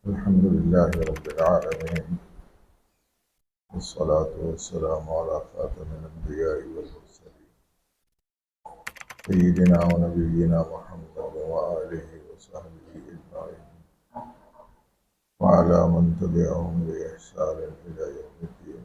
अल्हम्दुलिल्लाह रब्बिल आलमीन वस्सलातु वस्सलामु अला खातिमिल अंबिया'i वल मुरसलीन सय्यिदिना व नबिय्यिना मुहम्मद व आलिहि व सहबिहि अजमईन व अला मन तबिअहुम बि ihsan इला यौमिद्दीन।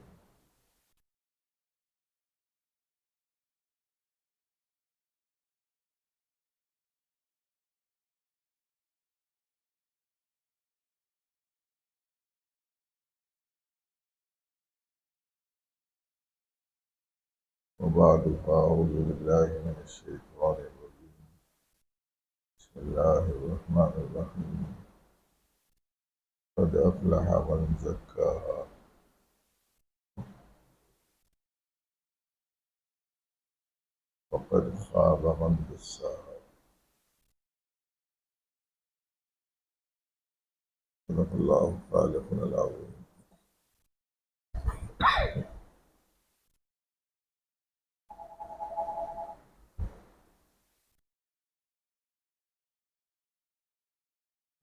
व बअदु फ़अऊज़ु बिल्लाहि मिनश शैतानिर रजीम। बिस्मिल्लाहिर रहमानिर रहीम। क़द अफ़लह मन ज़क्काहा व क़द ख़ाब मन दस्साहा। सदक़ल्लाहुल ख़ालिक़ुल अज़ीम।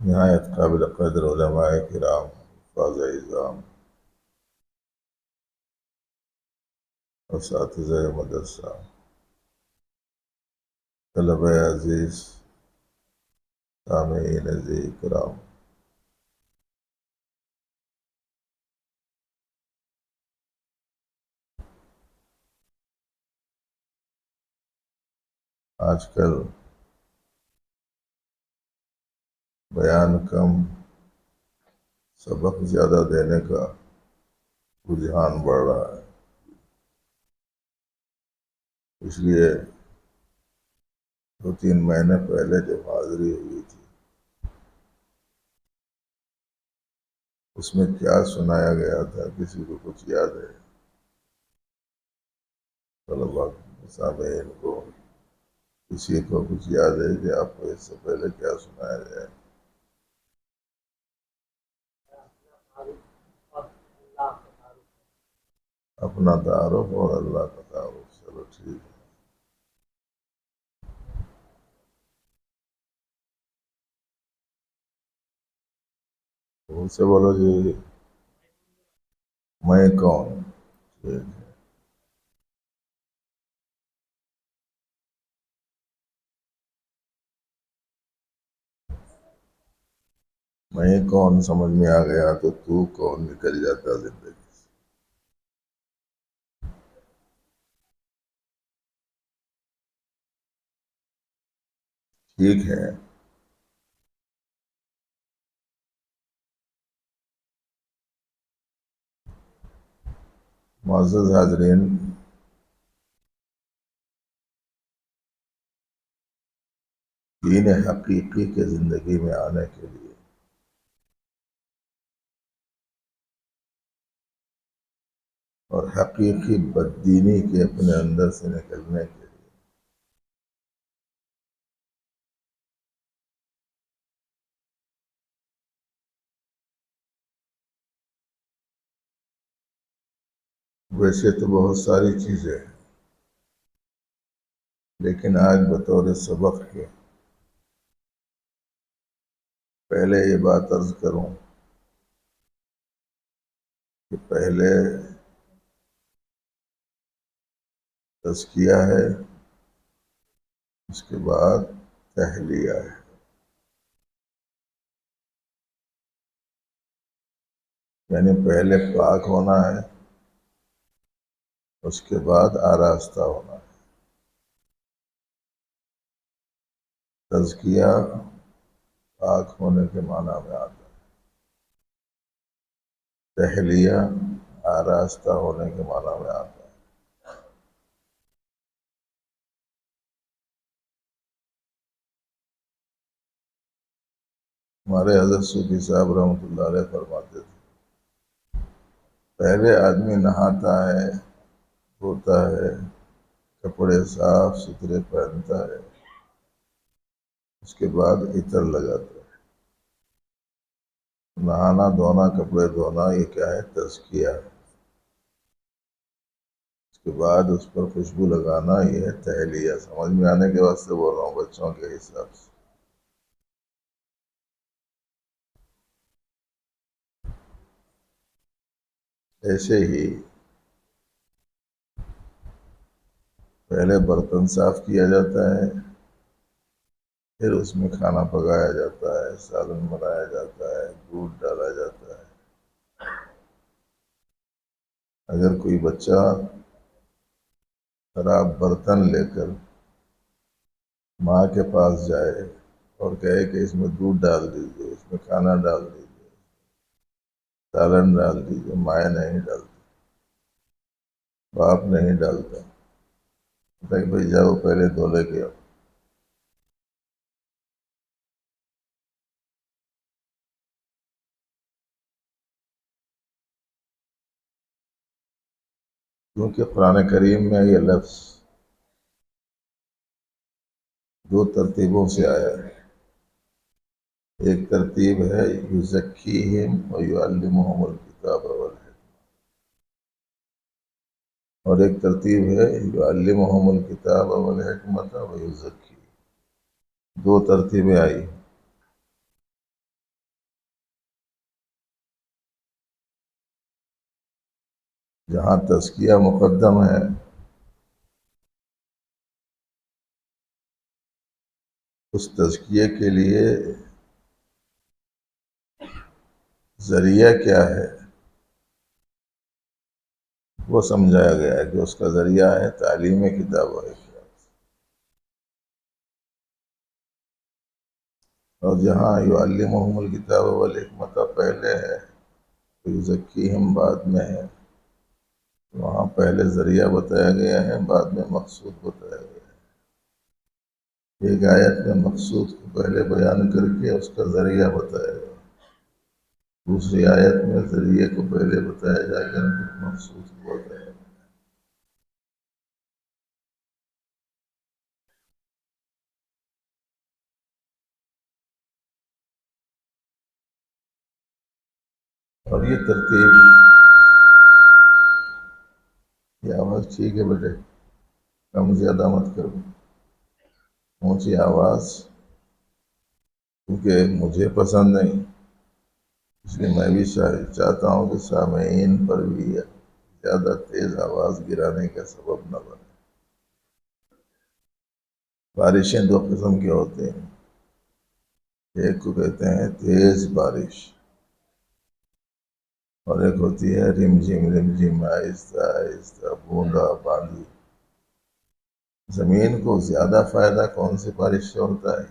निहायत काबिल क़द्र उलमाए किराम, फ़ाज़-ए इज़ाम, असातिज़ाए मदरसा, तलबे अज़ीज़, सामीईन अज़ीज़ किराम, आजकल बयान कम, सबक ज़्यादा देने का रुझान बढ़ रहा है। इसलिए 2-3 महीने पहले जब हाज़िरी हुई थी, उसमें क्या सुनाया गया था, किसी को कुछ याद है? तलबा सामीईन को किसी को कुछ याद है कि आपको इससे पहले क्या सुनाया गया है? अपना तारुफ और अल्लाह का तारुफ। चलो ठीक है। उनसे बोलो जी, मैं कौन? ठीक है। मैं कौन समझ में आ गया तो तू कौन निकल जाता जिंदगी से। ठीक है। मुअज़्ज़ज़ हाज़रीन, दीन हकीकी के ज़िंदगी में आने के लिए और हकीकी बददीनी के अपने अंदर से निकलने के लिए वैसे तो बहुत सारी चीज़ें हैं, लेकिन आज बतौर सबक के पहले ये बात अर्ज़ करूं कि पहले तज़किया है, उसके बाद तहलिया है। यानी पहले पाक होना है, उसके बाद आरास्ता होना है। तज़किया पाक होने के माना में आता है, तहलिया आरास्ता होने के माना में आता है। हमारे हज़रत सूफी साहब रहमतुल्लाह अलैह फरमाते थे, पहले आदमी नहाता है, धोता है, कपड़े साफ सुथरे पहनता है, उसके बाद इतर लगाता है। नहाना धोना कपड़े धोना ये क्या है? तज़किया है। उसके बाद उस पर खुशबू लगाना ये है तहलिया। समझ में आने के वास्ते बोल रहा हूँ, बच्चों के हिसाब से। ऐसे ही पहले बर्तन साफ किया जाता है, फिर उसमें खाना पकाया जाता है, सालन बनाया जाता है, दूध डाला जाता है। अगर कोई बच्चा खराब बर्तन लेकर माँ के पास जाए और कहे कि इसमें दूध डाल दीजिए, इसमें खाना डाल दीजिए, सालन डाल दीजिए, माँ नहीं डालती, बाप नहीं डालता, कहता कि भाई जाओ पहले धो लेके आओ। क्योंकि कुरान करीम में ये लफ्ज़ दो तरतीबों से आया है। एक तरतीब है युज़क्कीहिम व युअल्लिमुहुमुल किताब वल हिकमत, और एक तरतीब है युअल्लिमुहुमुल किताब वल हिकमत व युज़क्की। दो तरतीबें आई। जहाँ तज़किया मुक़द्दम है, उस तज़किये के लिए ज़रिया क्या है वो समझाया गया है कि उसका ज़रिया है तालीम किताब व हिकमत। और जहाँ युअल्लिमुहुमुल किताब वल हिकमत पहले है, युज़क्कीहिम बाद में है, वहाँ पहले ज़रिया बताया गया है, बाद में मकसूद बताया गया है। एक आयत में मकसूद को पहले बयान करके उसका ज़रिया बताया गया, दूसरी आयत में ज़रिए को पहले बताया जाकर मकसूद को बताया गया। और ये तरतीब, ये आवाज़ ठीक है बेटे, कम ज़्यादा मत करो, ऊँची आवाज़, क्योंकि मुझे पसंद नहीं, इसलिए मैं भी चाहता हूँ कि सामीन पर भी ज़्यादा तेज़ आवाज़ गिराने का सबब न बने। बारिशें दो किस्म की होती हैं, एक को कहते हैं तेज़ बारिश, और एक होती है रिमझिम रिमझिम आहिस्ता आहिस्ता बूंदा बांदी। ज़मीन को ज़्यादा फ़ायदा कौन सी बारिश से होता है?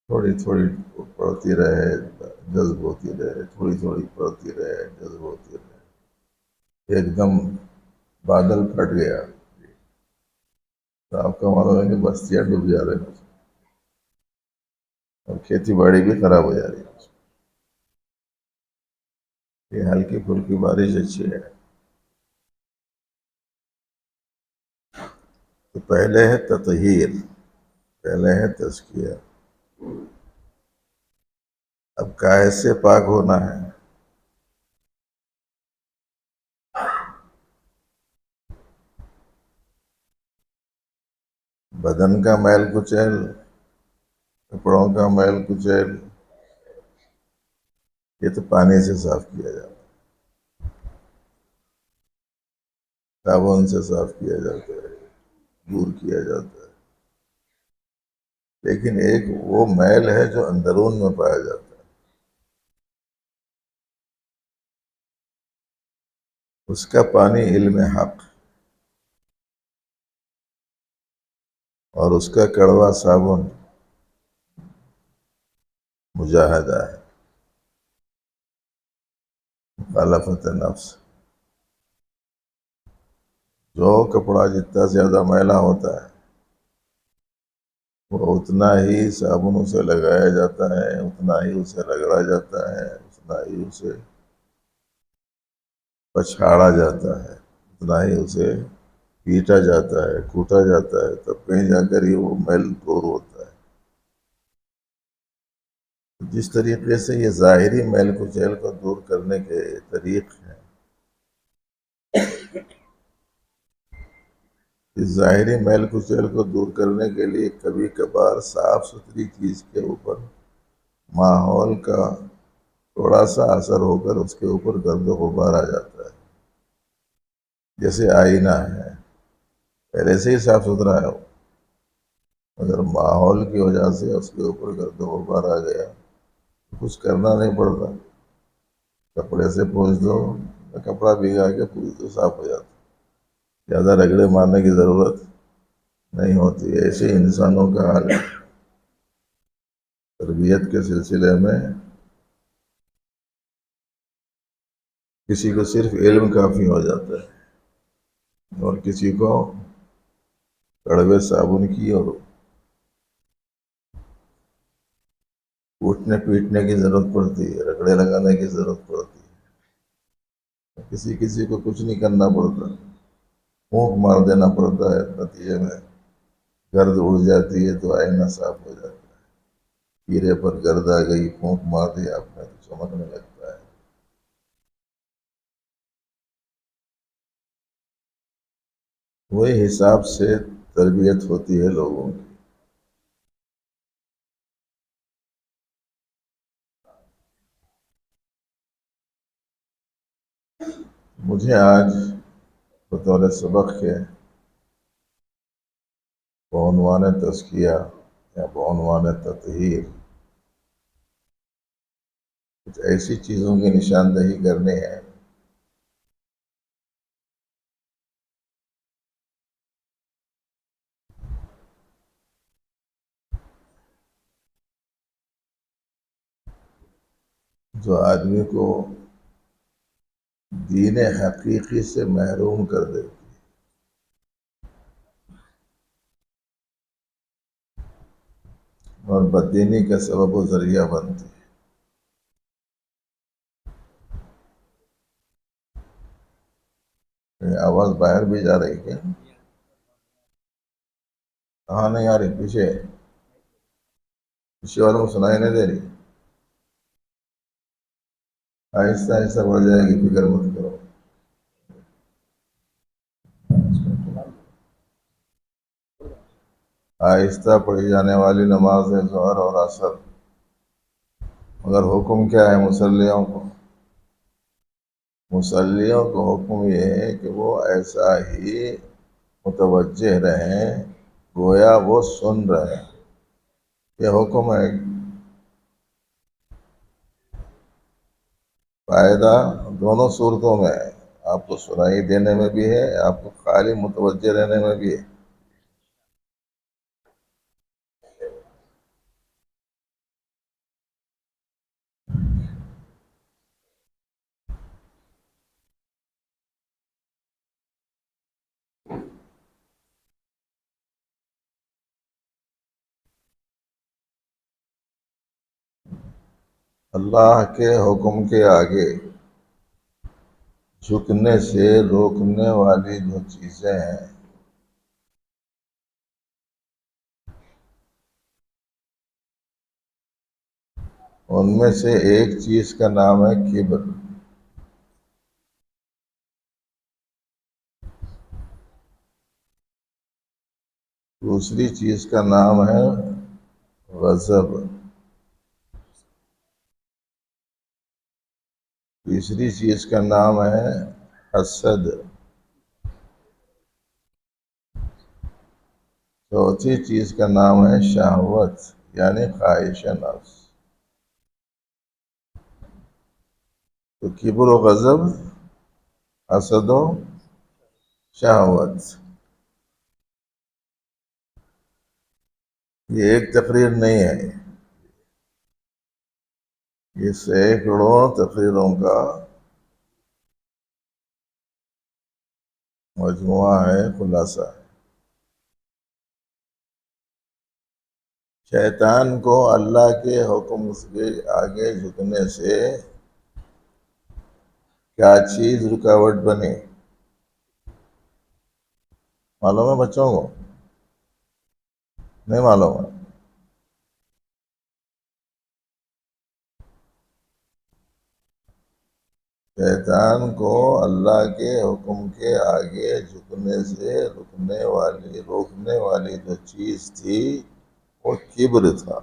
थोड़ी थोड़ी पड़ती रहे, जज्ब होती रहे, थोड़ी थोड़ी पड़ती रहे, जज्ब होती रहे। एकदम बादल फट गया तो आपका मालूम है कि बस्तियां डूब जा रही हैं और खेती बाड़ी भी खराब हो जा रही है। ये हल्की फुल्की बारिश अच्छी है। तो पहले है ततहीर, पहले है तज़किया। अब काहे से पाक होना है? बदन का मैल कुचैल, कपड़ों का मैल कुचैल, ये तो पानी से साफ किया जाता है, साबुन से साफ किया जाता है, दूर किया जाता है। लेकिन एक वो मैल है जो अंदरून में पाया जाता है, उसका पानी इल्म हक और उसका कड़वा साबुन मुजाहदा है, मुखालफत नफ्स। जो कपड़ा जितना ज़्यादा मैला होता है वो उतना ही साबुन उसे लगाया जाता है, उतना ही उसे रगड़ा जाता है, उतना ही उसे पछाड़ा जाता है, उतना ही उसे पीटा जाता है, कूटा जाता है, तब कहीं जाकर ही वो मैल दूर होता है। तो जिस तरीके से ये ज़ाहिरी मैल कुचैल को दूर करने के तरीक़ हैं, इस ज़ाहिरी मैल कुचैल को दूर करने के लिए कभी कभार साफ सुथरी चीज़ के ऊपर माहौल का थोड़ा सा असर होकर उसके ऊपर गर्द गुबार आ जाता है। जैसे आईना है, पहले से ही साफ सुथरा है वो, अगर माहौल की वजह से उसके ऊपर गर्द गुबार आ गया तो कुछ करना नहीं पड़ता, कपड़े से पोंछ दो, कपड़ा भिगा के पोंछ दो, साफ हो जाता। ज़्यादा रगड़े मारने की ज़रूरत नहीं होती। ऐसे ही इंसानों का हाल है। तरबियत के सिलसिले में किसी को सिर्फ इल्म काफ़ी हो जाता है और किसी को कड़वे साबुन की और कूटने पीटने की ज़रूरत पड़ती है, रगड़े लगाने की ज़रूरत पड़ती है। किसी किसी को कुछ नहीं करना पड़ता, फूंक मार देना पड़ता है, नतीजे में गर्द उड़ जाती है तो आईना साफ हो जाता है। हीरे पर गर्द आ गई, फूंक मार दिया आपने तो चमकने लगता है। वही हिसाब से तरबियत होती है लोगों की। मुझे आज बतौर सबक के बउनवान तज़किया या बउनवान तत्हीर कुछ ऐसी चीज़ों की निशानदही करनी है जो आदमी को दीन हकीकी से महरूम कर दे और बददीनी का सबब व ज़रिया बनती है। आवाज़ बाहर भी जा रही क्या? कहाँ नहीं आ रही? पीछे पीछे वालों को सुनाई नहीं दे रही? आहिस्ता आहिस्ता बढ़ जाएगी, फिक्र मत करो। आहिस्ता पढ़ी जाने वाली नमाज है ज़ोहर और असर। मगर हुक्म क्या है मुसल्लियों को? मुसल्लियों को हुक्म ये है कि वो ऐसा ही मुतवज्जे रहें गोया वो सुन रहे हैं। ये हुक्म है। फायदा दोनों सूरतों में है, आपको सुनाई देने में भी है, आपको खाली मुतवज्जे रहने में भी है। अल्लाह के हुक्म के आगे झुकने से रोकने वाली जो चीज़ें हैं उनमें से एक चीज़ का नाम है किब्र। दूसरी चीज़ का नाम है गज़ब। तीसरी चीज़ का नाम है हसद। चौथी चीज़ का नाम है शहवत यानी ख्वाहिश नफ्स। तो किब्र व गज़ब, हसद व शहवत, ये एक तकरीर नहीं है, ये सैकड़ों तकरीरों का मजमुआ है, खुलासा है। शैतान को अल्लाह के हुक्म के आगे झुकने से क्या चीज़ रुकावट बने? मालूम है बच्चों को? नहीं मालूम है? शैतान को अल्लाह के हुक्म के आगे झुकने से रोकने वाली जो चीज़ थी वो किब्र था।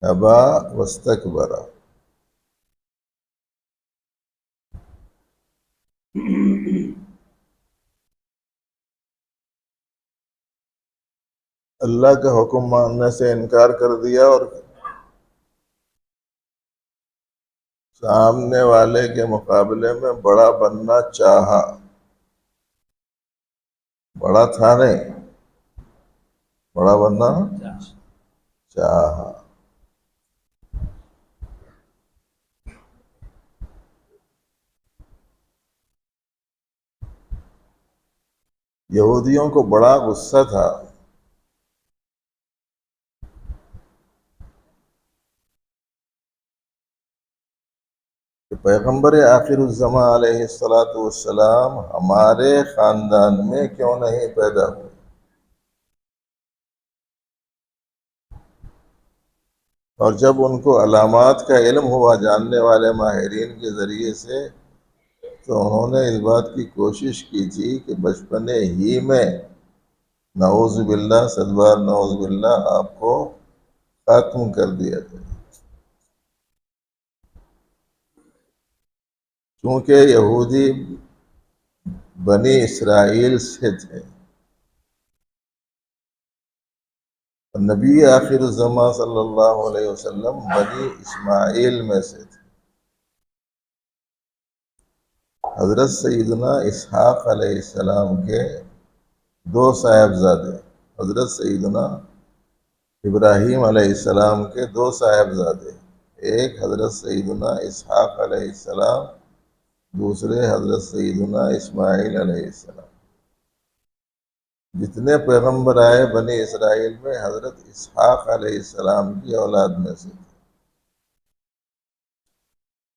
अबा वस्तकबरा। अल्लाह का हुक्म मानने से इनकार कर दिया और सामने वाले के मुकाबले में बड़ा बनना चाहा। बड़ा था नहीं, बड़ा बनना चाहा। यहूदियों को बड़ा गुस्सा था कि पैगंबर आखिरुज़्ज़मा अलैहिस्सलातु वस्सलाम हमारे खानदान में क्यों नहीं पैदा हुए। और जब उनको अलामात का इल्म हुआ जानने वाले माहिरीन के ज़रिए से, तो उन्होंने इस बात की कोशिश की थी कि बचपने ही में नऊज़ बिल्लाह, सदबार नऊज़ बिल्लाह, आपको खत्म कर दिया जाए। चूँकि यहूदी बनी इसराइल से थे, नबी आखिरुज़्ज़मा सल्लल्लाहु अलैहि वसल्लम बनी इस्माइल में से थे। हज़रत सैयदना इसहाक़ अलैहिस्सलाम के दो साहिबजादे, हज़रत सैयदना इब्राहीम अलैहिस्सलाम के दो साहिबजादे, एक हज़रत सैयदना इसहाक़ अलैहिस्सलाम, दूसरे हज़रत सैयदना इस्माइल अलैहिस्सलाम। जितने पैगंबर आए बनी इसराइल में हज़रत इसहाक़ अलैहिस्सलाम की औलाद में से थे।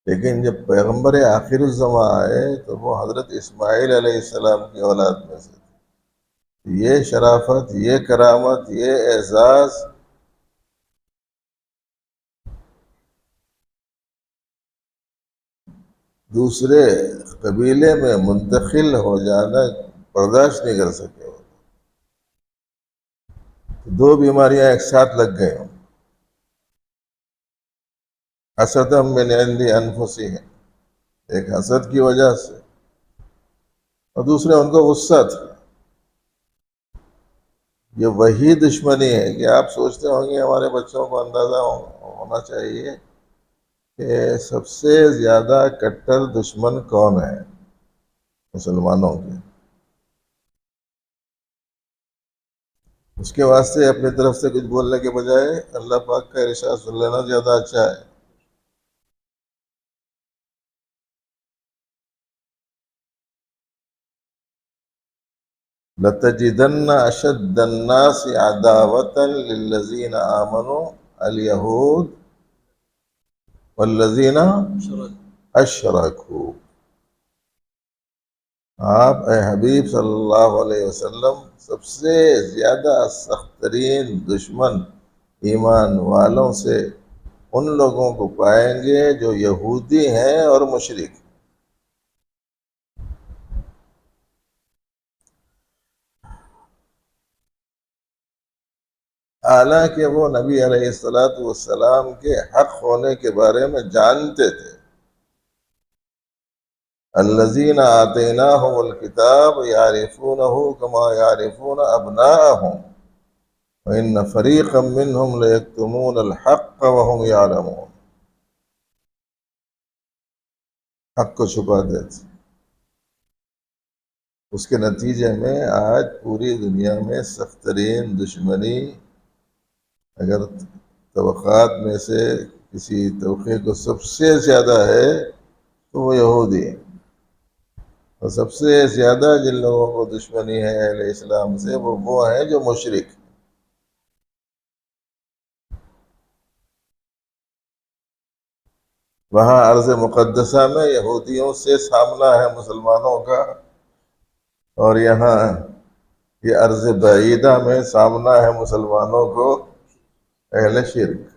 लेकिन जब पैगंबर आखिरुज़्ज़मा आए तो वो हज़रत इस्माइल अलैहिस्सलाम की औलाद में से थे। ये शराफत, ये करामत, ये एजाज़ दूसरे कबीले में मुंतकिल हो जाना बर्दाश्त नहीं कर सके। तो दो बीमारियां एक साथ लग गई। हसदम मिन इंदी अनफुसिहिम, एक हसद की वजह से, और दूसरे उनको गुस्सा था। ये वही दुश्मनी है कि आप सोचते होंगे हमारे बच्चों को अंदाज़ा होना चाहिए कि सबसे ज़्यादा कट्टर दुश्मन कौन है मुसलमानों के। उसके वास्ते अपनी तरफ से कुछ बोलने के बजाय अल्लाह पाक का इरशाद सुन लेना ज़्यादा अच्छा है। लतजिदन्ना अशद्दन्नासि अदावतन लिल्लज़ीना आमनू अल यहूद वल्लज़ीना अशरकू। आप ए हबीब सल्लल्लाहु अलैहि वसल्लम सबसे ज़्यादा सख्त तरीन दुश्मन ईमान वालों से उन लोगों को पाएंगे जो यहूदी हैं और मुशरिक। हालांकि वो नबी अलैहिस्सलातु वस्सलाम के हक होने के बारे में जानते थे। अल्लज़ीना आतैनाहुमुल किताब यारिफूनहु कमा यारिफून अबनाअहुम व इन्न फरीक़म मिनहुम लयक्तुमूनल हक़्क़ व हुम यालमून। हक को छुपा देते। उसके नतीजे में आज पूरी दुनिया में सख्त तरीन दुश्मनी, अगर तबक़ात में से किसी तबक़े को सबसे ज़्यादा है तो वो यहूदी है। और सबसे ज़्यादा जिन लोगों को दुश्मनी है अहले इस्लाम से वो हैं जो मुशरिक। वहाँ अर्ज़ मुक़द्दसा में यहूदियों से सामना है मुसलमानों का, और यहाँ ये अर्ज़ बईदा में सामना है मुसलमानों को अहले शिर्क।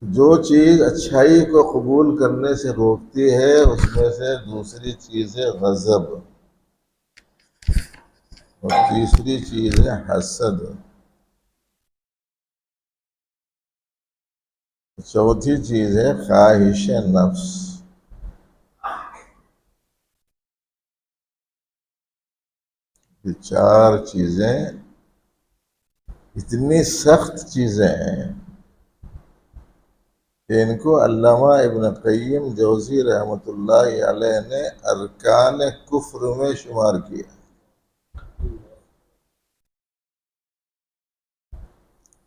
जो चीज़ अच्छाई को कबूल करने से रोकती है उसमें से दूसरी चीज़ है गज़ब। और तीसरी चीज है हसद। चौथी चीज है ख्वाहिश नफ्स। ये चार चीजें इतनी सख्त चीजें हैं कि इनको अल्लामा इब्न क़य्यिम जौज़ी रहमतुल्लाह अलैह ने अरकान कुफ्र में शुमार किया।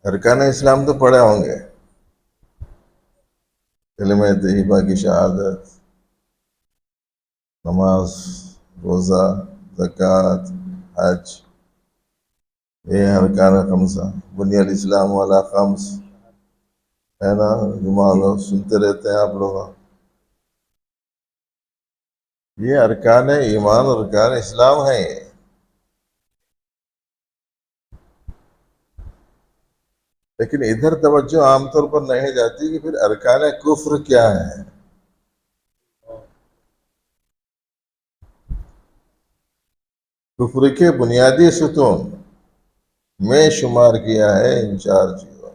अरकान इस्लाम तो पढ़े होंगे, कलिमा तय्यबा की शहादत, नमाज, रोज़ा, ज़कात, हज, ये अरकान खमसा। बुनियल इस्लाम वाला खम्स है ना, जुमा लोग सुनते रहते हैं आप लोग। ये अरकान ईमान, अरकान इस्लाम है ये। लेकिन इधर तवज्जो आमतौर पर नहीं जाती कि फिर अरकान कुफ्र क्या है। कुफ्र के बुनियादी सुतून में शुमार किया है इन चार चीजों।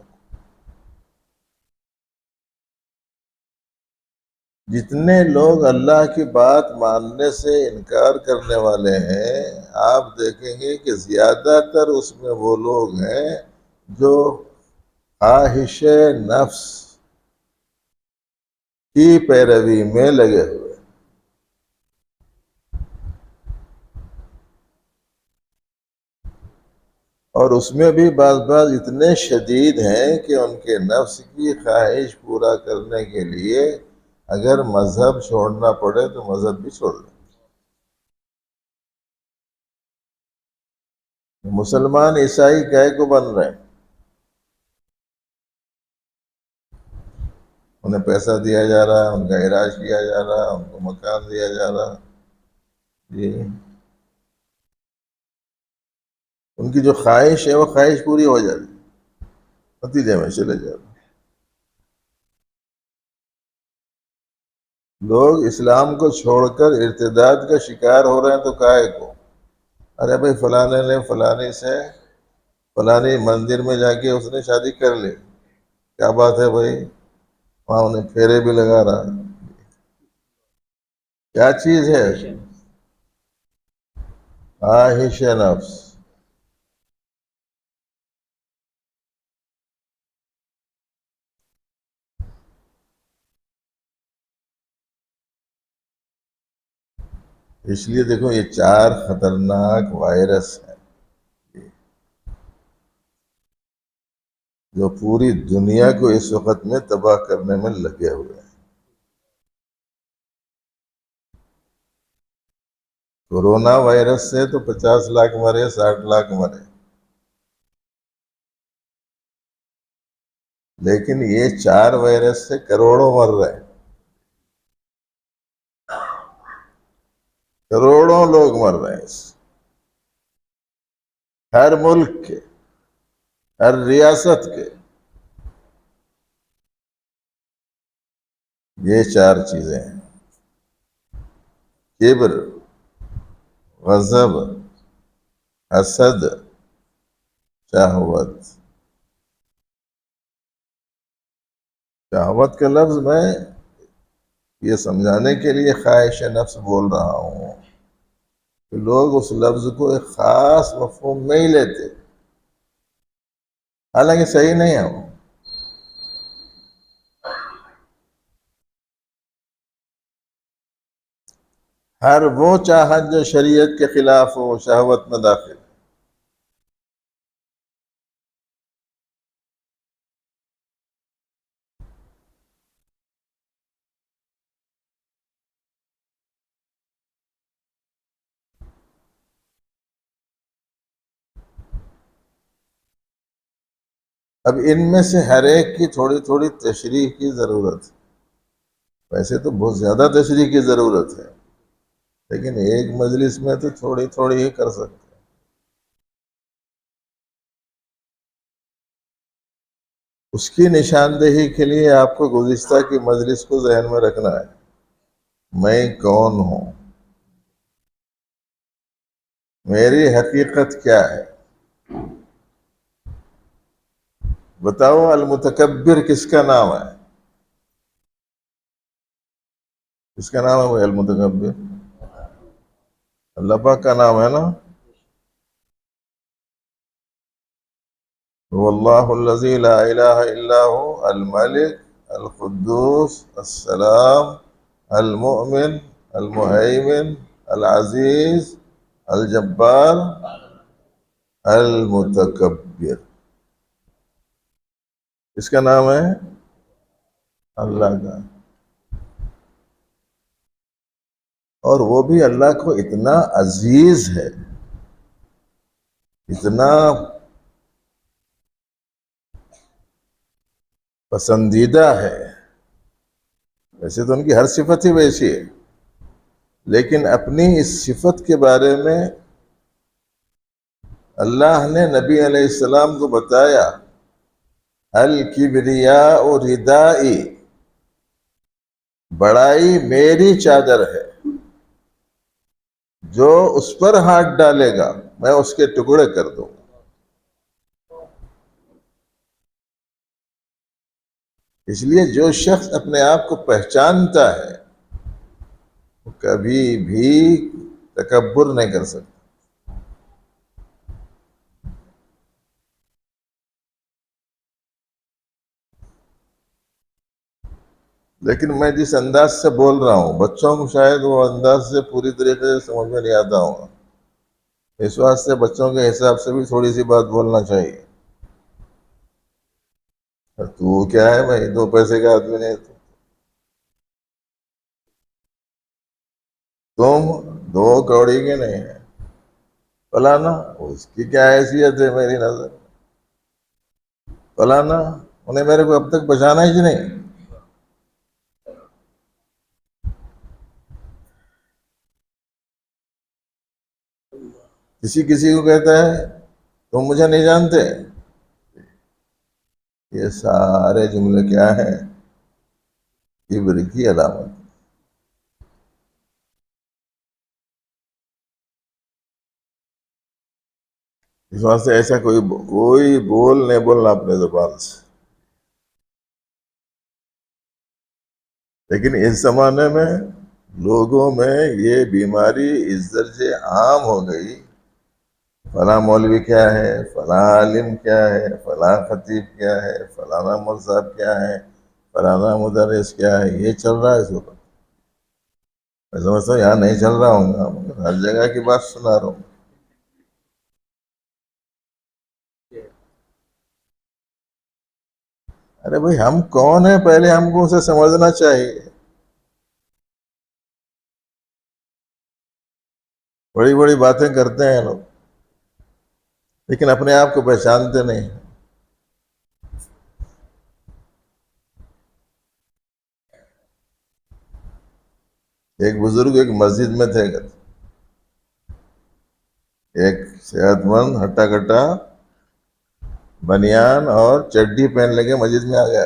जितने लोग अल्लाह की बात मानने से इनकार करने वाले हैं, आप देखेंगे कि ज्यादातर उसमें वो लोग हैं जो ख्वाहिश नफ्स की पैरवी में लगे हुए। और उसमें भी बाज बाज इतने शदीद हैं कि उनके नफ्स की ख्वाहिश पूरा करने के लिए अगर मजहब छोड़ना पड़े तो मजहब भी छोड़ दें। मुसलमान ईसाई काय को बन रहे हैं? उन्हें पैसा दिया जा रहा है, उनका इलाज किया जा रहा है, उनको मकान दिया जा रहा है। ये उनकी जो ख्वाहिश है वो ख्वाहिश पूरी हो जाती, नतीजे में चले जाते। लोग इस्लाम को छोड़कर इर्तिदाद का शिकार हो रहे हैं तो काहे को? अरे भाई फलाने ने फलाने से फलानी मंदिर में जाके उसने शादी कर ली, क्या बात है भाई, वहां उन्हें फेरे भी लगा रहा है। क्या चीज है? ख्वाहिश नफ्स। इसलिए देखो ये चार खतरनाक वायरस हैं जो पूरी दुनिया को इस वक्त में तबाह करने में लगे हुए हैं। कोरोना वायरस से तो 50 लाख मरे, 60 लाख मरे, लेकिन ये चार वायरस से करोड़ों मर रहे हैं। करोड़ों लोग मर रहे हैं, हर मुल्क के, हर रियासत के। ये चार चीजें हैं, किब्र, गजब, हसद, शहवत। शहवत के लफ्ज मैं ये समझाने के लिए ख्वाहिश नफ्स बोल रहा हूं कि लोग उस लफ्ज को एक खास मफहूम में ही लेते, हालांकि सही नहीं है वो। हर वो चाहत जो शरीयत के खिलाफ हो शहवत में दाखिल। अब इनमें से हर एक की थोड़ी थोड़ी तशरीह की जरूरत है। वैसे तो बहुत ज्यादा तशरीह की जरूरत है, लेकिन एक मजलिस में तो थोड़ी थोड़ी ही कर सकते हैं। उसकी निशानदेही के लिए आपको गुज़िश्ता की मजलिस को जहन में रखना है। मैं कौन हूं? मेरी हकीकत क्या है? बताओ, अल मुतकब्बिर किसका नाम है? किसका नाम है भाई अल मुतकब्बिर? अल्लाह पाक का नाम है ना। वल्लाहुल्लज़ी ला इलाहा इल्ला हु अल मलिक अल कुद्दूस अस्सलाम अल मुमिन अल मुहैमिन अल अजीज अल जब्बार अल मुतकब्बिर। इसका नाम है अल्लाह का। और वो भी अल्लाह को इतना अजीज है, इतना पसंदीदा है। वैसे तो उनकी हर सिफत ही वैसी है, लेकिन अपनी इस सिफत के बारे में अल्लाह ने नबी अलैहिस्सलाम को बताया, अल किबरिया और रिदाई, बड़ाई मेरी चादर है, जो उस पर हाथ डालेगा मैं उसके टुकड़े कर दूंगा। इसलिए जो शख्स अपने आप को पहचानता है वो कभी भी तकब्बुर नहीं कर सकता। लेकिन मैं जिस अंदाज से बोल रहा हूँ, बच्चों को शायद वो अंदाज से पूरी तरीके से समझ में नहीं आता होगा। इस वास्ते बच्चों के हिसाब से भी थोड़ी सी बात बोलना चाहिए। तू क्या है भाई, दो पैसे का आदमी नहीं तू। तुम दो कौड़ी के नहीं है। फलाना, उसकी क्या हैसियत है मेरी नजर? फलाना, उन्हें मेरे को अब तक पहचाना ही नहीं। किसी किसी को कहता है तुम मुझे नहीं जानते। ये सारे जुमले क्या है? किब्र की अलामत। इस वास्ते ऐसा कोई बोल नहीं बोलना अपने जुबान से। लेकिन इस जमाने में लोगों में ये बीमारी इस दर्जे आम हो गई, फला मौलवी क्या है, फला आलिम क्या है, फला खतीब क्या है, फलाना मौलवी साहब क्या है, फलाना मुदर्रिस क्या है, ये चल रहा है इस वक्त। मैं समझता हूँ यहाँ नहीं चल रहा हूँ, मगर हर जगह की बात सुना रहा हूँ। अरे भाई, हम कौन है पहले हमको उसे समझना चाहिए। बड़ी बड़ी बातें करते हैं लोग, लेकिन अपने आप को पहचानते नहीं। एक बुजुर्ग एक मस्जिद में थे, एक सेहतमंद हट्टा कट्टा बनियान और चड्डी पहन लेके मस्जिद में आ गया।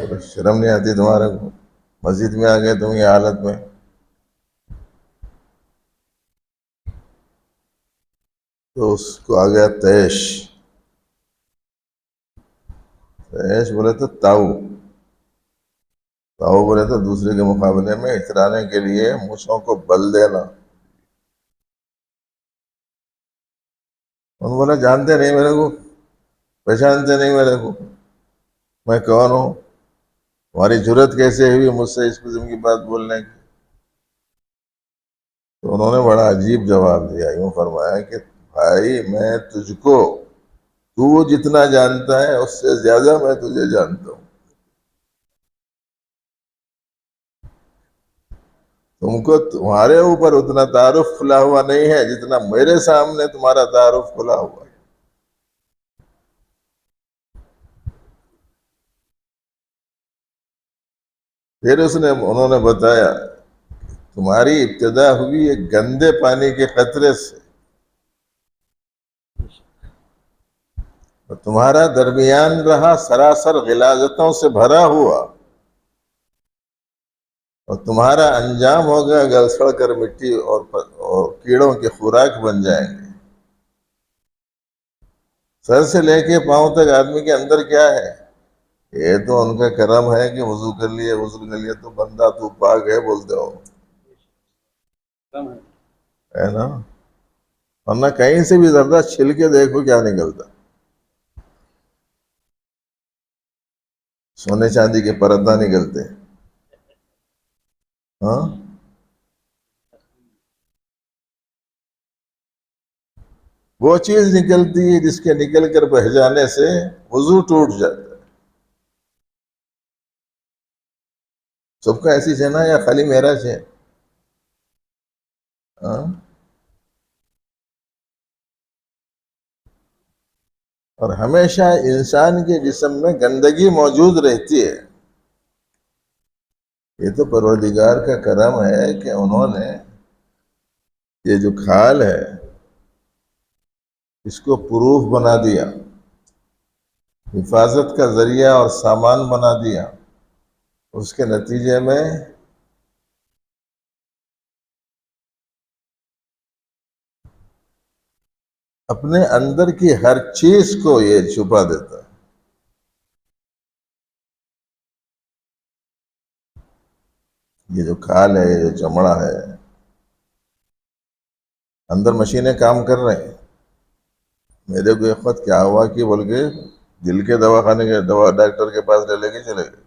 तो शर्म नहीं आती तुम्हारे को? मस्जिद में आ गए तुम ये हालत में। तो उसको आ गया तैश। तैश बोले तो ताऊ। ताऊ बोले तो दूसरे के मुकाबले में इतराने के लिए मूछों को बल देना। उन्होंने बोला जानते नहीं मेरे को, पहचानते नहीं मेरे को, मैं कौन हूँ? तुम्हारी जरूरत कैसे हुई मुझसे इस किस्म की बात बोलने की? तो उन्होंने बड़ा अजीब जवाब दिया, यूं फरमाया कि भाई, मैं तुझको तू जितना जानता है उससे ज्यादा मैं तुझे जानता हूँ। तुमको तुम्हारे ऊपर उतना तारुफ खुला हुआ नहीं है जितना मेरे सामने तुम्हारा तारुफ खुला हुआ है। फिर उन्होंने बताया, तुम्हारी इब्तिदा हुई एक गंदे पानी के कतरे से, और तुम्हारा दरमियान रहा सरासर गिलाजतों से भरा हुआ, और तुम्हारा अंजाम होगा गल सड़ कर मिट्टी और कीड़ों की खुराक बन जाएंगे। सर से लेके पांव तक आदमी के अंदर क्या है? ये तो उनका करम है कि वजू कर लिए, वजू कर लिया तो बंदा तू पाक है बोलते हो, है ना? वरना कहीं से भी जर्दा छिल के देखो क्या निकलता। सोने चांदी के पर्दा निकलते हैं। हाँ, वो चीज निकलती है जिसके निकल कर बह जाने से वजू टूट जाता है। सबका ऐसी है या खाली मेरा है? हाँ? और हमेशा इंसान के जिस्म में गंदगी मौजूद रहती है। ये तो परवरदिगार का करम है कि उन्होंने ये जो खाल है इसको प्रूफ बना दिया, हिफाजत का जरिया और सामान बना दिया। उसके नतीजे में अपने अंदर की हर चीज को ये छुपा देता है। ये जो खाल है, ये जो चमड़ा है, अंदर मशीनें काम कर रहे हैं। मेरे को एक वक्त क्या हुआ कि बोल के दिल के दवाखाने के दवा डॉक्टर के पास ले लेके चले गए।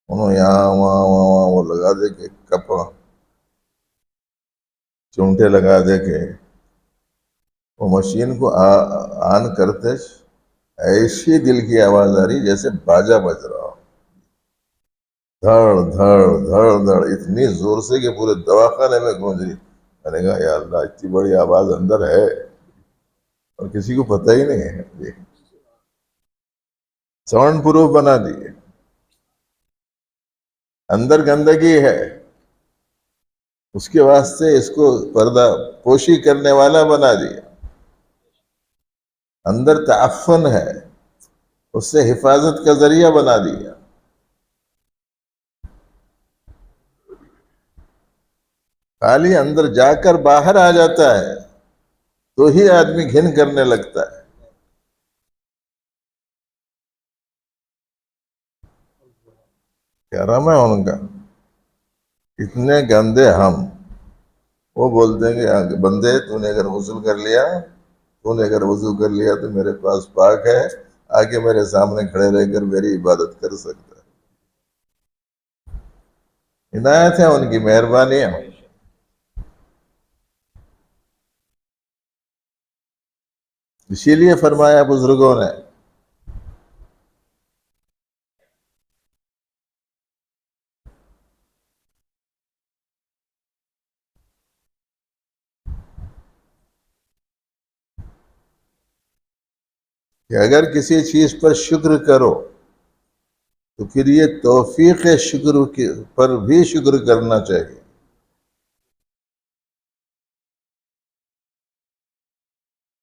उन्होंने यहाँ वहाँ वहाँ वहाँ वो लगा दे के कप चूंटे लगा दे के वो मशीन को ऑन करते ऐसी दिल की आवाज आ रही जैसे बाजा बज रहा हो, धड़ धड़ धड़ धड़, इतनी जोर से कि पूरे दवाखाने में गूंज रही। मैंने कहा यार अल्लाह, इतनी बड़ी आवाज अंदर है और किसी को पता ही नहीं है। साउंड प्रूफ बना दिए। अंदर गंदगी है, उसके वास्ते इसको पर्दा पोशी करने वाला बना दिया। अंदर ताफन है, उससे हिफाजत का जरिया बना दिया। खाली अंदर जाकर बाहर आ जाता है तो ही आदमी घिन करने लगता है। क्या राम है उनका, इतने गंदे हम। वो बोलते हैं कि बंदे तूने अगर वजू कर लिया, तूने अगर वजू कर लिया तो मेरे पास पाक है, आके मेरे सामने खड़े रहकर मेरी इबादत कर सकता है। इनायत है उनकी, मेहरबानी है। इसीलिए फरमाया बुजुर्गों ने कि अगर किसी चीज पर शुक्र करो तो फिर ये तौफीक शुक्र पर भी शुक्र करना चाहिए।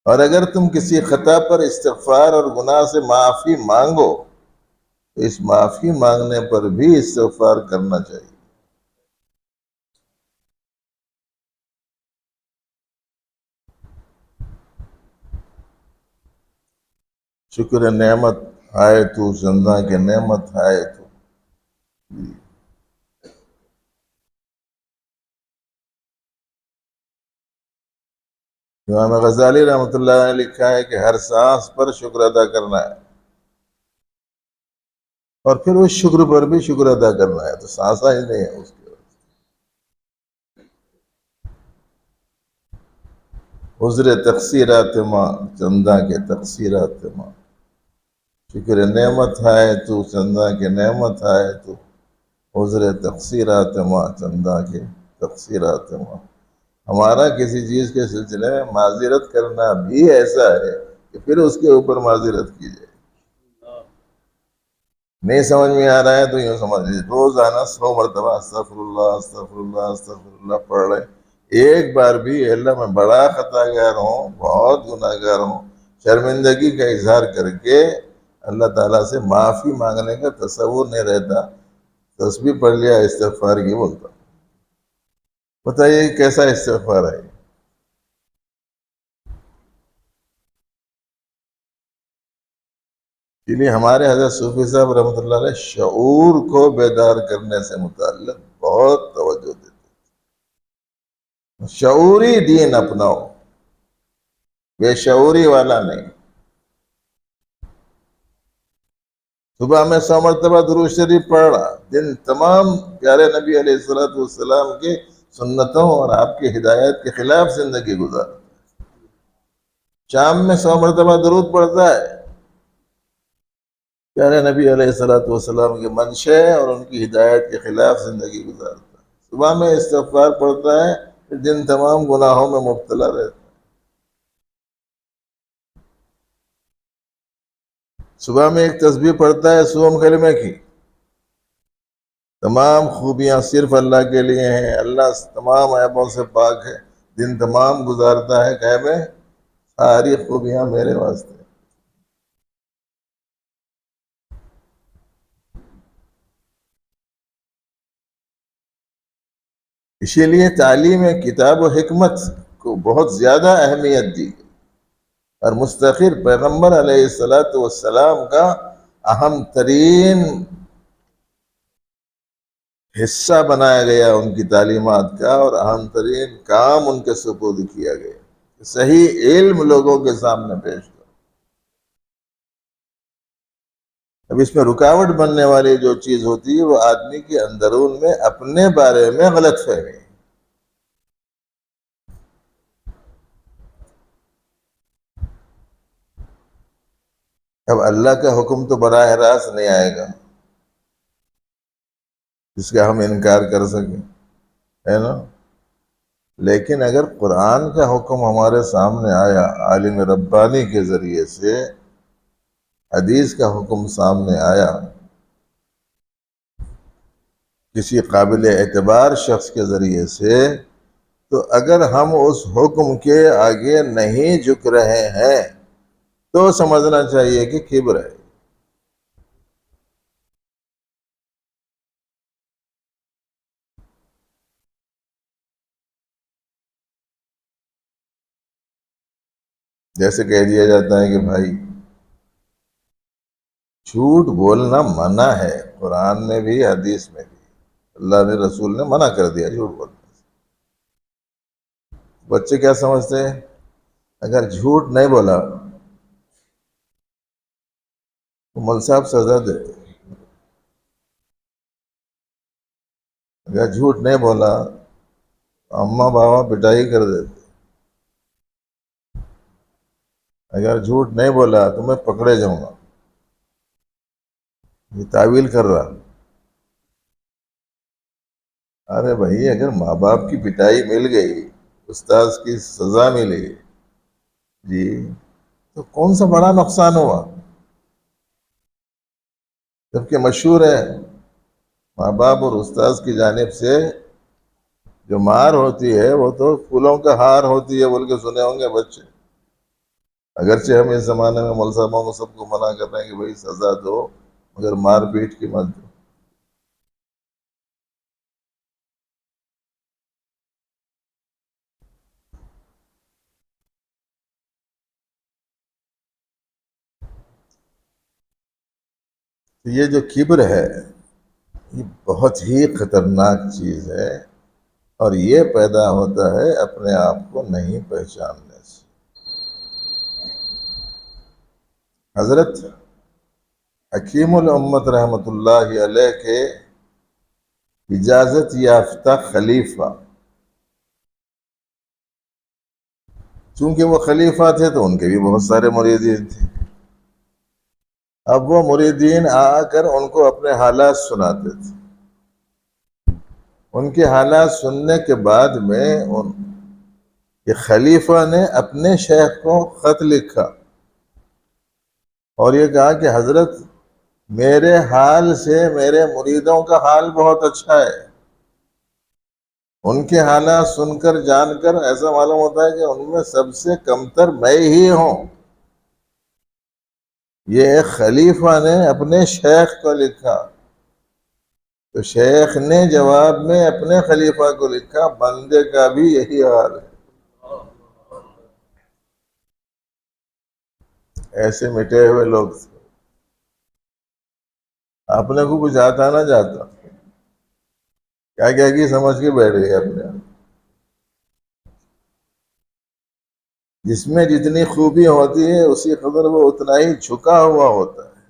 और अगर तुम किसी खता पर इस्तिग़फ़ार और गुनाह से माफी मांगो तो इस माफी मांगने पर भी इस्तिग़फ़ार करना चाहिए। शुक्र नेमत आए तू जिंदा के नेमत आए तू। इमाम गज़ाली रहमतुल्लाह अलैह ने लिखा है कि हर सांस पर शुक्र अदा करना है और फिर उस शुक्र पर भी शुक्र अदा करना है, तो सांसा ही नहीं है उसके। उज़्र तक़सीरात माँ चंदा के तक़सीरात माँ, शुक्र नेमत आए तू चंदा के नेमत आए तू, उज़्र तक़सीरात माँ चंदा के तक़सीरात माँ। हमारा किसी चीज़ के सिलसिले में माज़िरत करना भी ऐसा है कि फिर उसके ऊपर माज़िरत की जाए। नहीं समझ में आ रहा है तो यूँ समझ लीजिए रोज़ाना 100 मरतबा अस्तग़फ़िरुल्लाह अस्तग़फ़िरुल्लाह अस्तग़फ़िरुल्लाह पढ़ लें। एक बार भी अल्लाह मैं बड़ा खतागार हूँ, बहुत गुनाहगार हूँ, शर्मिंदगी का इजहार करके अल्लाह ताला से माफ़ी मांगने का तसव्वुर नहीं रहता, तस्बीह पढ़ लिया इस्तिग़फ़ार की बोलता। बताइए कैसा इस्तिग़फ़ार है? इसलिए हमारे हज़रत सूफ़ी साहब रहमतुल्लाह अलैह शऊर को बेदार करने से मुताल्लिक़ बहुत तवज्जो देते। शऊरी दीन अपनाओ, बेशऊरी वाला नहीं। सुबह में 100 मरतबा दुरूद शरीफ पढ़ा, दिन तमाम प्यारे नबी अलैहिस्सलाम की सुन्नतों और आपकी हिदायत के खिलाफ जिंदगी गुजार। शाम में 100 मरतबा दुरूद पढ़ता है, प्यारे नबी अलैहिस्सलाम के मंशे और उनकी हिदायत के खिलाफ जिंदगी गुजारता है। सुबह में इस्तिग़फ़ार पढ़ता है, फिर दिन तमाम गुनाहों में मुब्तला रहता है। सुबह में एक तस्बीह पढ़ता है सुबह कलमे की, तमाम खूबियाँ सिर्फ अल्लाह के लिए हैं, अल्लाह तमाम ऐबों से पाक है। दिन तमाम गुजारता है कह में सारी खूबियाँ मेरे वास्ते। इसीलिए तालीम किताब व हिकमत को बहुत ज़्यादा अहमियत दी और मुस्तक़िर पैगम्बर अलैहिस्सलातु वस्सलाम का अहम तरीन हिस्सा बनाया गया उनकी तालीमात का, और अहम तरीन काम उनके सुपुर्द किया गया। सही इल्म लोगों के सामने पेश करो। अब इसमें रुकावट बनने वाली जो चीज होती है वो आदमी के अंदरून में अपने बारे में गलत फहमी। अब अल्लाह का हुक्म तो बराह रास्त नहीं आएगा जिसका हम इनकार कर सकें, है ना। लेकिन अगर कुरान का हुक्म हमारे सामने आया आलिम रब्बानी के जरिए से, हदीस का हुक्म सामने आया किसी काबिल एतबार शख्स के जरिए से, तो अगर हम उस हुक्म के आगे नहीं झुक रहे हैं तो समझना चाहिए कि किब्र है। जैसे कह दिया जाता है कि भाई झूठ बोलना मना है, कुरान में भी हदीस में भी अल्लाह ने रसूल ने मना कर दिया झूठ बोलने से। बच्चे क्या समझते हैं, अगर झूठ नहीं बोला तो मौलवी साहब सजा दे, अगर झूठ नहीं बोला तो अम्मा बाबा पिटाई कर देते, अगर झूठ नहीं बोला तो मैं पकड़े जाऊंगा। ये तावील कर रहा। अरे भाई अगर माँ बाप की पिटाई मिल गई, उस्ताद की सजा मिली जी, तो कौन सा बड़ा नुकसान हुआ। जबकि मशहूर है माँ बाप और उस्ताद की जानिब से जो मार होती है वो तो फूलों का हार होती है बोल के सुने होंगे बच्चे। अगरचे हम इस जमाने में मौलवी साहबों को सबको मना कर रहे हैं कि भाई सजा दो मगर मार पीट की मत दो। तो ये जो किब्र है ये बहुत ही खतरनाक चीज है, और ये पैदा होता है अपने आप को नहीं पहचानने से। हजरत हकीमुल उम्मत रहमतुल्लाहि अलैह के इजाजत याफ्ता खलीफा, चूंकि वो खलीफा थे तो उनके भी बहुत सारे मुरीदीन थे। अब वो मुरीदीन आकर उनको अपने हालात सुनाते थे। उनके हालात सुनने के बाद में उन ये खलीफा ने अपने शेख को खत लिखा और ये कहा कि हजरत मेरे हाल से मेरे मुरीदों का हाल बहुत अच्छा है। उनके हालात सुनकर जानकर ऐसा मालूम होता है कि उनमें सबसे कमतर मैं ही हूं। ये एक खलीफा ने अपने शेख को लिखा, तो शेख ने जवाब में अपने खलीफा को लिखा, बंदे का भी यही हाल है। ऐसे मिटे हुए लोग थे। अपने को कुछ आता ना जाता, क्या क्या की समझ के बैठ गए अपने आप। जिसमें जितनी खूबी होती है उसी कदर वो उतना ही झुका हुआ होता है,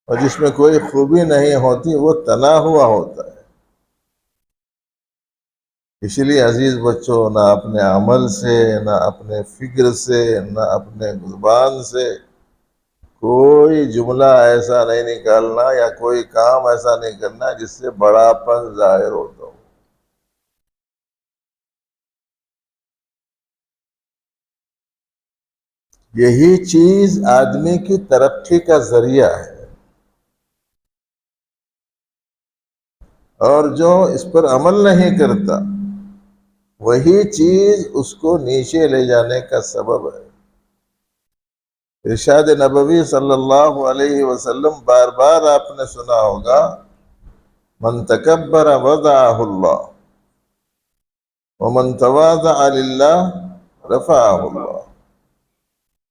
और जिसमें कोई खूबी नहीं होती वो तना हुआ होता है। इसलिए अजीज बच्चों, ना अपने अमल से, ना अपने फिक्र से, ना अपने जुबान से कोई जुमला ऐसा नहीं निकालना या कोई काम ऐसा नहीं करना जिससे बड़ापन जाहिर होता हो। यही चीज आदमी की तरक्की का जरिया है, और जो इस पर अमल नहीं करता वही चीज उसको नीचे ले जाने का सबब है। इरशाद नबवी सल्लल्लाहु अलैहि वसल्लम, बार बार आपने सुना होगा, मन तकब्बर वदअहुल्लाह व मन तवाज़अ लिल्लाह रफ़अहुल्लाह।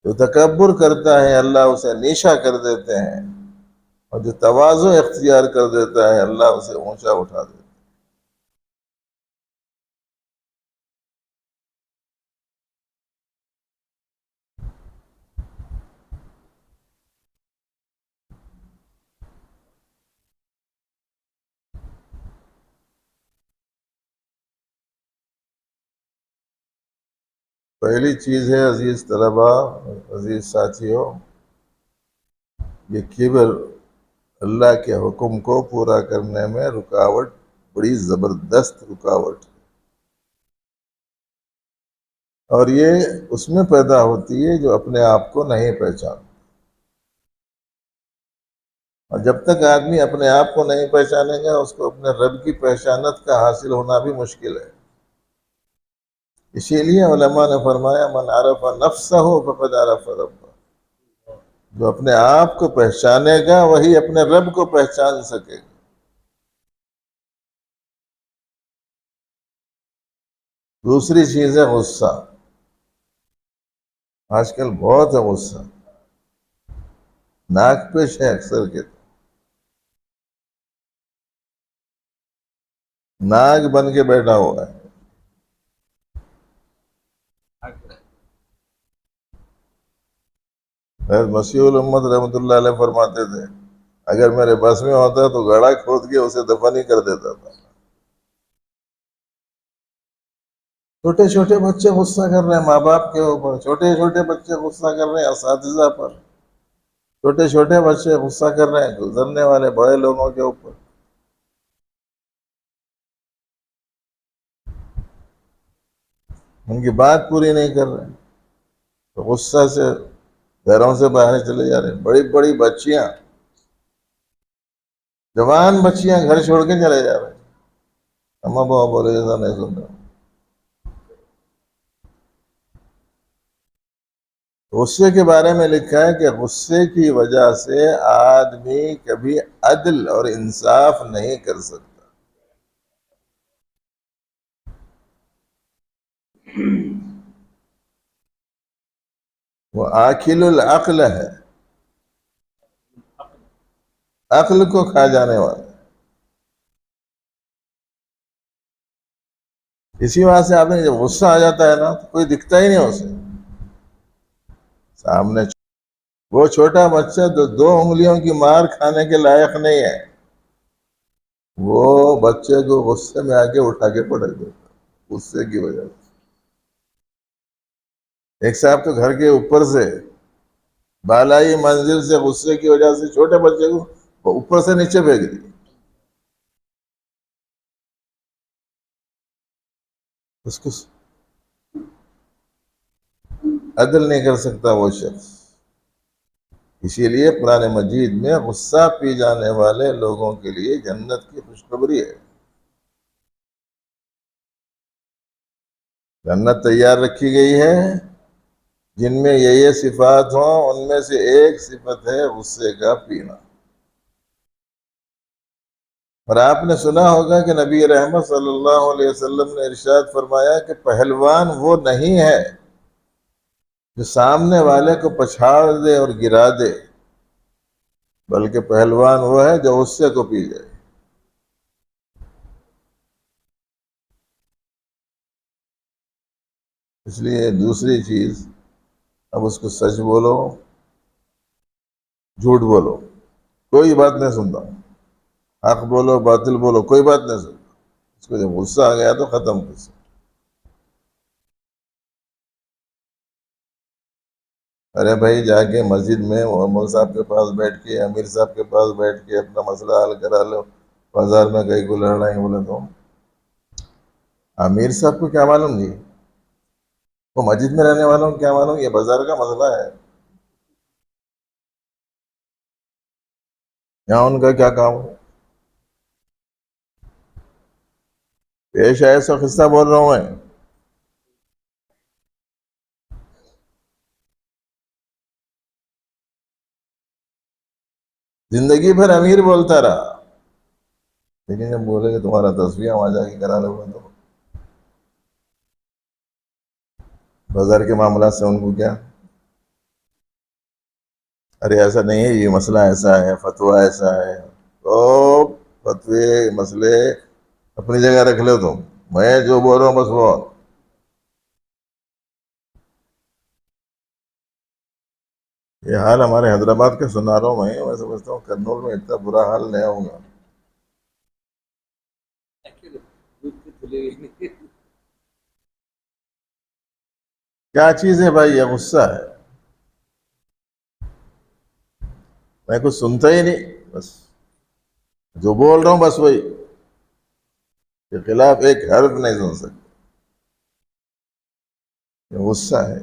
जो तकब्बुर करता है अल्लाह उसे नीचा कर देते हैं, और जो तवाज़ु इख्तियार कर देता है अल्लाह उसे ऊंचा उठा देता है। पहली चीज है अजीज तलबा, अजीज साथियों, ये किबर अल्लाह के हुक्म को पूरा करने में रुकावट, बड़ी जबरदस्त रुकावट। और ये उसमें पैदा होती है जो अपने आप को नहीं पहचान। और जब तक आदमी अपने आप को नहीं पहचानेगा उसको अपने रब की पहचानत का हासिल होना भी मुश्किल है। इसीलिए उलमा ने फरमाया, मन आरफ नफ्सहु फक़द आरफ रब्बह। जो अपने आप को पहचानेगा वही अपने रब को पहचान सकेगा। दूसरी चीज है गुस्सा। आजकल बहुत है गुस्सा, नाक पेश है अक्सर के, नाग बन के बैठा हुआ है। मसीहुल उम्मत रहमतुल्लाह अलैह फरमाते थे, अगर मेरे बस में होता तो गड़ा खोद के उसे दफन ही कर देता था। छोटे छोटे बच्चे गुस्सा कर रहे हैं माँ बाप के ऊपर, छोटे छोटे बच्चे गुस्सा कर रहे हैं असातिज़ा पर, छोटे छोटे बच्चे गुस्सा कर रहे हैं गुजरने वाले बड़े लोगों के ऊपर। उनकी बात पूरी नहीं कर रहे, तो गुस्सा से घरों से बाहर चले जा रहे हैं। बड़ी बड़ी बच्चियां, जवान बच्चियां घर छोड़ के चले जा रहे हैं, अम्मा बाबा बोले ऐसा नहीं सुन रहे। गुस्से के बारे में लिखा है कि गुस्से की वजह से आदमी कभी अदल और इंसाफ नहीं कर सकता। वो आखिलुल अक्ल है, अक्ल को खा जाने वाला। इसी वजह से आपने जब गुस्सा आ जाता है ना तो कोई दिखता ही नहीं उसे सामने। वो छोटा बच्चा जो दो उंगलियों की मार खाने के लायक नहीं है, वो बच्चे को गुस्से में आके उठा के पटक देता, गुस्से की वजह से। एक साहब तो घर के ऊपर से बालाई मंजिल से गुस्से की वजह से छोटे बच्चे को वो ऊपर से नीचे फेंक दी। उसको अदल नहीं कर सकता वो शख्स। इसीलिए कुरान मजीद में गुस्सा पी जाने वाले लोगों के लिए जन्नत की खुशखबरी है। जन्नत तैयार रखी गई है जिनमें ये सिफात हों, उनमें से एक सिफत है गुस्से का पीना। और आपने सुना होगा कि नबी रहमत सल्लल्लाहु अलैहि वसल्लम ने इरशाद फरमाया कि पहलवान वो नहीं है जो सामने वाले को पछाड़ दे और गिरा दे, बल्कि पहलवान वो है जो गुस्से को पी जाए। इसलिए दूसरी चीज, अब उसको सच बोलो झूठ बोलो, कोई बात नहीं सुनता। हक बोलो बातिल बोलो, कोई बात नहीं सुनता। उसको जब गुस्सा आ गया तो खत्म गुस्सा। अरे भाई, जाके मस्जिद में मौलवी साहब के पास बैठ के, अमीर साहब के पास बैठ के अपना मसला हल करा लो। बाजार में कहीं को लड़ रहे हैं बोले तो अमीर साहब को क्या मालूम जी, वो मस्जिद में रहने वालों को क्या मालूम, ये बाजार का मसला है, यहाँ उनका क्या काम है। पेश है ऐसा किस्सा बोल रहा हूँ मैं। जिंदगी भर अमीर बोलता रहा, लेकिन जब बोले कि तुम्हारा तस्वीर वहां जाके करा लो तो बाजार के मामला से उनको क्या। अरे ऐसा नहीं है, ये मसला ऐसा है, फतवा ऐसा है, तो फतवे मसले अपनी जगह रख लो तुम। मैं जो बोल रहा हूँ बस वो। ये हाल हमारे हैदराबाद का सुना रहा हूँ मैं समझता हूँ कन्नौज में इतना बुरा हाल नहीं होगा। क्या चीज है भाई, ये गुस्सा है। मैं कुछ सुनता ही नहीं, बस जो बोल रहा हूँ बस वही, के खिलाफ एक हर्फ नहीं सुन सकते। ये गुस्सा है।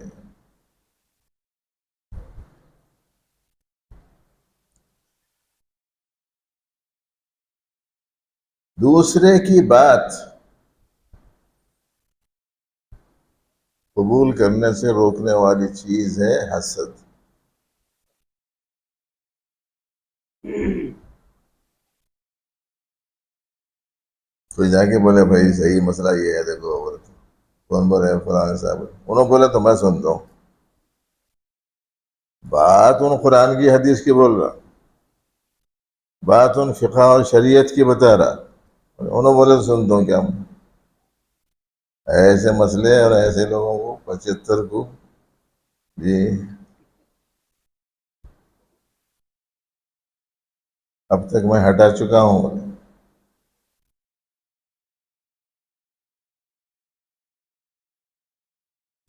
दूसरे की बात कबूल करने से रोकने वाली चीज है हसद। कोई जाके बोले भाई सही मसला ये है, देखो और कौन बोले फलाने साहब, उन्होंने बोले तो मैं सुनता हूँ। बात उन कुरान की हदीस की बोल रहा, बात उन फिक़ह और शरीयत की बता रहा, उन्होंने बोले तो सुनता हूँ क्या। ऐसे मसले और ऐसे लोगों को 75 को जी अब तक मैं हटा चुका हूँ।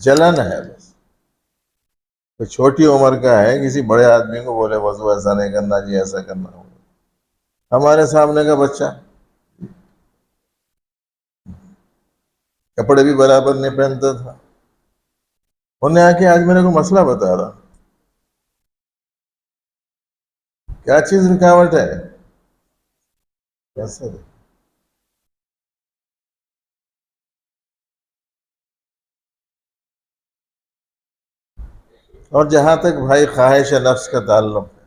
जलन है बस। तो छोटी उम्र का है, किसी बड़े आदमी को बोले बस ऐसा नहीं करना जी, ऐसा करना होगा। हमारे सामने का बच्चा कपड़े भी बराबर नहीं पहनता था, उन्हें आके आज मेरे को मसला बता रहा, क्या चीज रुकावट है, कैसे। और जहां तक भाई ख्वाहिश नफ्स का ताल्लुक है,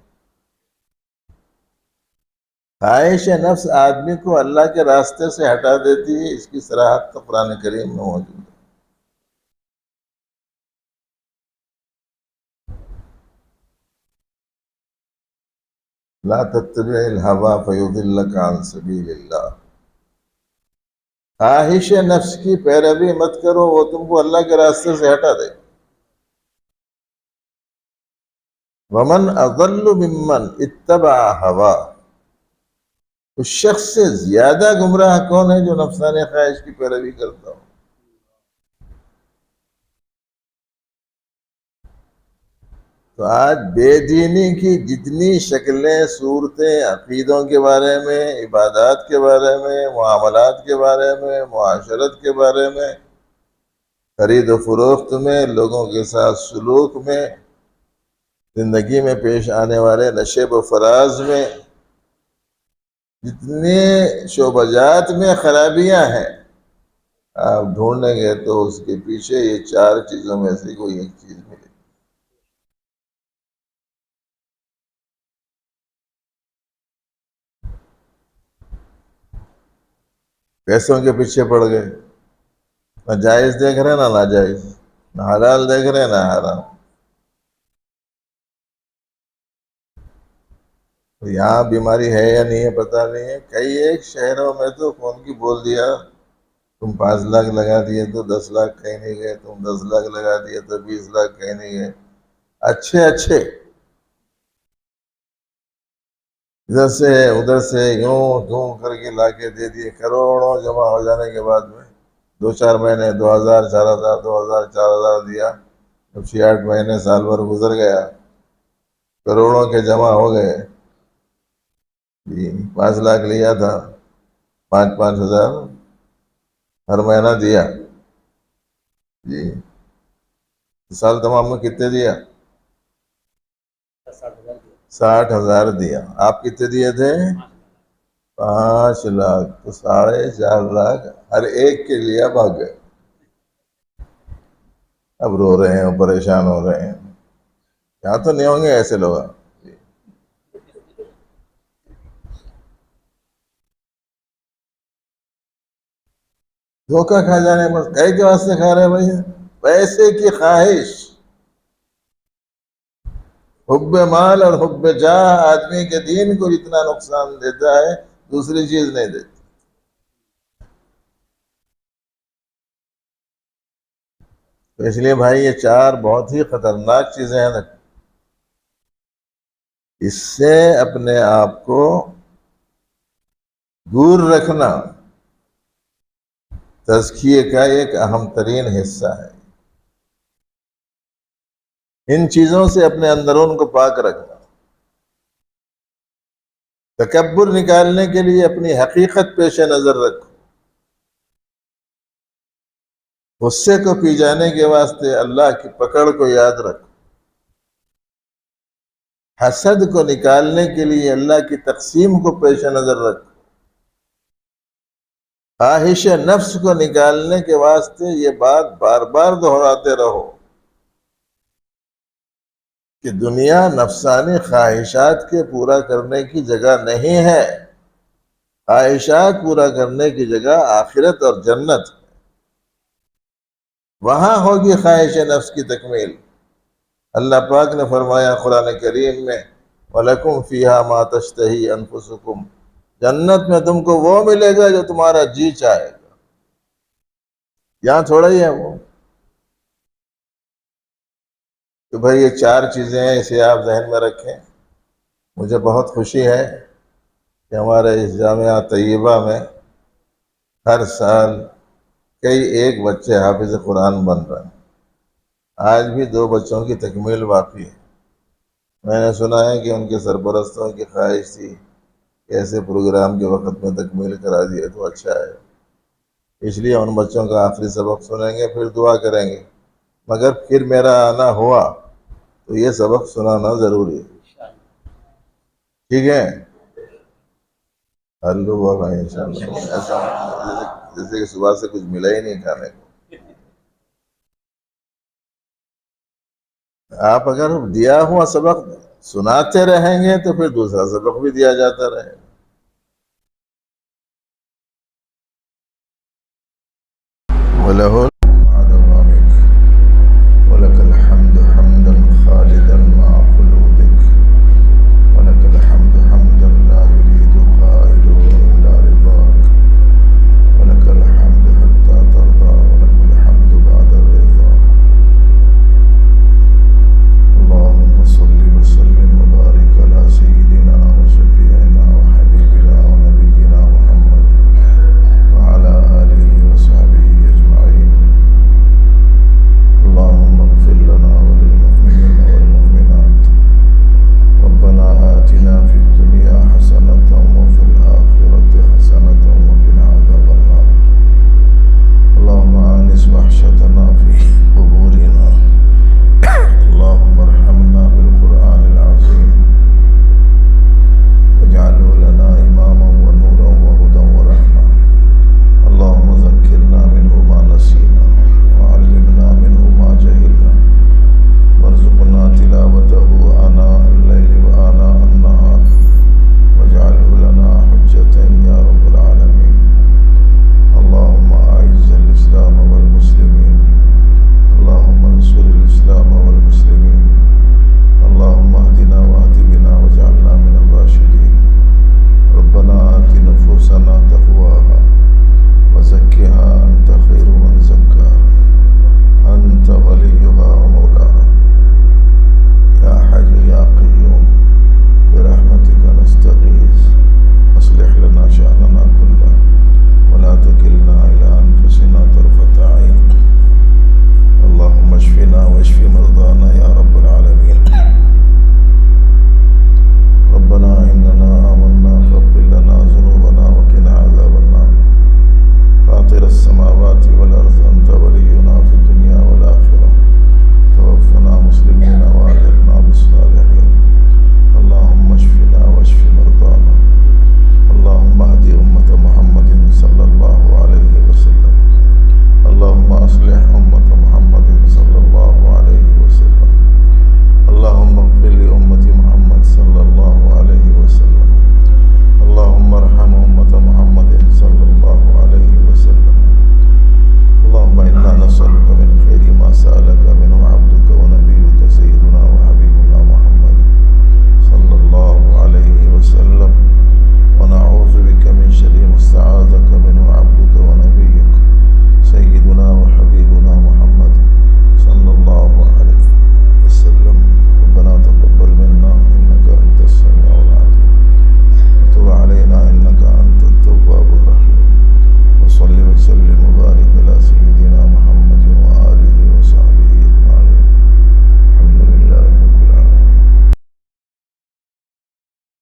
ख्वाहिश नफ्स आदमी को अल्लाह के रास्ते से हटा देती है, इसकी सराहत तो कुरान करीम में मौजूद है। ला तत्तबिअल हवा फयुदिल्लक अन सबीलिल्लाह। ख्वाहिश नफ्स की पैरवी मत करो, वो तुमको अल्लाह के रास्ते से हटा दे। वमन अज़ल्लु मिम्मन इत्तबा हवा। उस शख्स से ज्यादा गुमराह कौन है जो नफसानी ख्वाहिश की पैरवी करता हो। तो आज बेदीनी की जितनी शक्लें सूरतें, अकीदों के बारे में, इबादत के बारे में, मुआमलात के बारे में, मुआशरत के बारे में, खरीद फरोख्त में, लोगों के साथ सलूक में, जिंदगी में पेश आने वाले नशे व फराज में, जितने शोबजात में खराबियां हैं, आप ढूंढेंगे तो उसके पीछे ये चार चीजों में से कोई एक चीज मिलेगी। पैसों के पीछे पड़ गए, ना जायज़ देख रहे ना नाजायज़, ना हलाल देख रहे ना हराम। तो यहाँ बीमारी है या नहीं है पता नहीं है। कई एक शहरों में तो फोन की बोल दिया, तुम 5 लाख लगा दिए तो 10 लाख कहीं नहीं गए, तुम 10 लाख लगा दिए तो 20 लाख कहीं नहीं गए। अच्छे अच्छे इधर से उधर से यूं यूं करके लाके दे दिए, करोड़ों जमा हो जाने के बाद में 2-4 महीने 2,000 4,000 2,000 4,000 दिया। जब 6-8 महीने साल भर गुजर गया, करोड़ों के जमा हो गए जी। 5 लाख लिया था, 5-5 हज़ार हर महीना दिया जी। साल तमाम में कितने दिया? 60,000 दिया। आप कितने दिए थे? 5 लाख। तो 4.5 लाख हर एक के लिए भाग गए। अब रो रहे हैं, परेशान हो रहे हैं। यहाँ तो नहीं होंगे ऐसे लोग। धोखा खा जाने पर कई के वास्ते खा रहे हैं भाई? पैसे की ख्वाहिश, हुब्बे माल और हुब्बे जाह आदमी के दीन को इतना नुकसान देता है, दूसरी चीज नहीं देती। तो इसलिए भाई ये 4 बहुत ही खतरनाक चीजें हैं ना। इससे अपने आप को दूर रखना तज़किये का एक अहम तरीन हिस्सा है। इन चीजों से अपने अंदरों को पाक रखना। तकब्बुर निकालने के लिए अपनी हकीकत पेश नजर रखो। गुस्से को पी जाने के वास्ते अल्लाह की पकड़ को याद रखो। हसद को निकालने के लिए अल्लाह की तकसीम को पेश नजर रखो। ख्वाहिश नफ्स को निकालने के वास्ते ये बात बार बार दोहराते रहो कि दुनिया नफसानी ख्वाहिशात के पूरा करने की जगह नहीं है। ख्वाहिशात पूरा करने की जगह आखिरत और जन्नत, वहां होगी ख्वाहिश नफ्स की तकमील। अल्लाह पाक ने फरमाया कुरान करीम में, वलकुम फीहा मा तश्तही अनफुसुकुम, जन्नत में तुमको वो मिलेगा जो तुम्हारा जी चाहेगा। यहां थोड़ा ही है वो। तो भाई ये 4 चीजें हैं, इसे आप जहन में रखें। मुझे बहुत खुशी है कि हमारे इस जामिया तैयबा में हर साल कई एक बच्चे हाफिज कुरान बन रहे हैं। आज भी 2 बच्चों की तकमील बाकी है। मैंने सुना है कि उनके सरपरस्तों की ख्वाहिश थी कि ऐसे प्रोग्राम के वक्त में तकमील करा दिए तो अच्छा है, इसलिए उन बच्चों का आखिरी सबक सुनेंगे, फिर दुआ करेंगे। मगर फिर मेरा आना हुआ तो ये सबक सुनाना ज़रूरी है, ठीक है? हल्लू बोला इंशाअल्लाह। ऐसा जैसे कि सुबह से कुछ मिला ही नहीं खाने को। आप अगर दिया हुआ सबक सुनाते रहेंगे तो फिर दूसरा सबक भी दिया जाता रहेगा। वलहुल वलकल हम्दु हम्दन खालिदन मा खुलूदिक वलकल हम्दु हम्दन ला युरीदु क़ाइलुहु इल्ला रिज़ाक वलकल हम्दु हत्ता तर्दा वलकल हम्दु बअदा रिज़ा। अल्लाहुम्मा सल्लि व सल्लिम व बारिक अला सय्यिदिना व शफीइना व हबीबिना व नबिय्यिना मुहम्मद व अला आलिहि व सहबिही अजमईन। वयशफ़ी